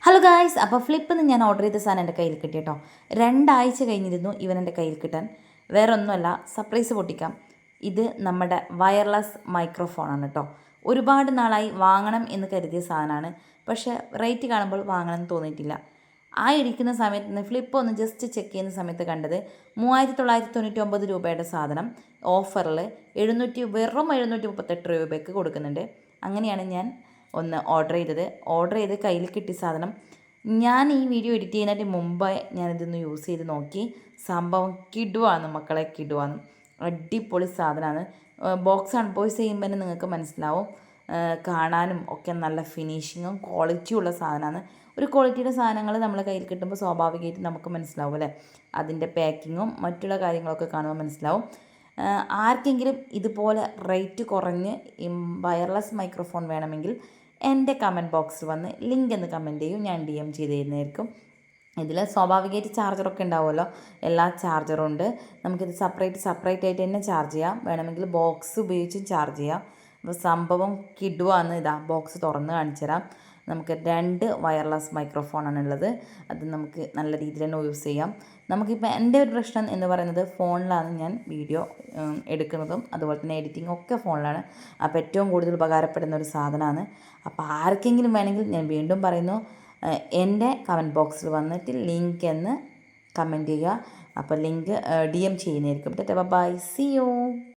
Hello guys, അപ്പോൾ ഫ്ലിപ്പിൽ നിന്ന് ഞാൻ ഓർഡർ ചെയ്ത സാധനം എൻ്റെ കയ്യിൽ കിട്ടി കേട്ടോ. 2 ആഴ്ച കഴിഞ്ഞിരുന്നു ഇവൻ എൻ്റെ കയ്യിൽ കിട്ടാൻ. വേറെ ഒന്നുമല്ല, സർപ്രൈസ് പൊട്ടിക്കാം. ഇത് നമ്മുടെ വയർലെസ് മൈക്രോഫോണാണ് കേട്ടോ. ഒരുപാട് നാളായി വാങ്ങണം എന്ന് കരുതിയ സാധനമാണ്. പക്ഷേ റേറ്റ് കാണുമ്പോൾ വാങ്ങണം എന്ന് തോന്നിയിട്ടില്ല. ആ ഇരിക്കുന്ന സമയത്ത് നിന്ന് ഫ്ലിപ്പ് ഒന്ന് ജസ്റ്റ് ചെക്ക് ചെയ്യുന്ന സമയത്ത് കണ്ടത് 3999 രൂപയുടെ സാധനം ഓഫറിൽ വെറും 738 രൂപയ്ക്ക് കൊടുക്കുന്നുണ്ട്. അങ്ങനെയാണ് ഞാൻ ഒന്ന് ഓർഡർ ചെയ്ത് കയ്യിൽ കിട്ടിയ സാധനം. ഞാൻ ഈ വീഡിയോ എഡിറ്റ് ചെയ്യുന്നതിന് മുമ്പ് ഞാനിതൊന്ന് യൂസ് ചെയ്ത് നോക്കി. സംഭവം കിടുവാണ് മക്കളെ, കിടുവാണ്. അടിപൊളി സാധനമാണ്. ബോക്സ് അൺബോക്സ് ചെയ്യുമ്പോൾ തന്നെ നിങ്ങൾക്ക് മനസ്സിലാവും. കാണാനും ഒക്കെ നല്ല ഫിനിഷിങ്ങും ക്വാളിറ്റിയുള്ള സാധനമാണ്. ഒരു ക്വാളിറ്റിയുടെ സാധനങ്ങൾ നമ്മളെ കയ്യിൽ കിട്ടുമ്പോൾ സ്വാഭാവികമായിട്ടും നമുക്ക് മനസ്സിലാവും അല്ലേ. അതിൻ്റെ പാക്കിങ്ങും മറ്റുള്ള കാര്യങ്ങളൊക്കെ കാണുമ്പോൾ മനസ്സിലാവും. ആർക്കെങ്കിലും ഇതുപോലെ റേറ്റ് കുറഞ്ഞ് വയർലെസ് മൈക്രോഫോൺ വേണമെങ്കിൽ എൻ്റെ കമൻറ്റ് ബോക്സിൽ വന്ന് ലിങ്ക് എന്ന് കമൻറ്റ് ചെയ്യും, ഞാൻ DM ചെയ്ത് തരുന്നതായിരിക്കും. ഇതിൽ സ്വാഭാവികമായിട്ട് ചാർജറൊക്കെ ഉണ്ടാവുമല്ലോ, എല്ലാ ചാർജറും ഉണ്ട്. നമുക്കിത് സെപ്പറേറ്റ് ആയിട്ട് തന്നെ ചാർജ് ചെയ്യാം. വേണമെങ്കിൽ ബോക്സ് ഉപയോഗിച്ചും ചാർജ് ചെയ്യാം. അപ്പോൾ സംഭവം കിടുവാന്ന്. ഇതാ ബോക്സ് തുറന്ന് കാണിച്ചു തരാം. നമുക്ക് 2 വയർലെസ് മൈക്രോഫോണാണ് ഉള്ളത്. അത് നമുക്ക് നല്ല രീതിയിൽ തന്നെ യൂസ് ചെയ്യാം. നമുക്കിപ്പോൾ എൻ്റെ ഒരു പ്രശ്നം എന്ന് പറയുന്നത്, ഫോണിലാണ് ഞാൻ വീഡിയോ എടുക്കുന്നതും അതുപോലെ തന്നെ എഡിറ്റിംഗ് ഒക്കെ ഫോണിലാണ്. അപ്പോൾ ഏറ്റവും കൂടുതൽ ഉപകാരപ്പെടുന്ന ഒരു സാധനമാണ്. അപ്പോൾ ആർക്കെങ്കിലും വേണമെങ്കിൽ ഞാൻ വീണ്ടും പറയുന്നു, എൻ്റെ കമൻറ്റ് ബോക്സിൽ വന്നിട്ട് ലിങ്ക് എന്ന് കമൻറ്റ് ചെയ്യുക. അപ്പോൾ ലിങ്ക് DM ചെയ്യുന്നതായിരിക്കും. Bye, see U.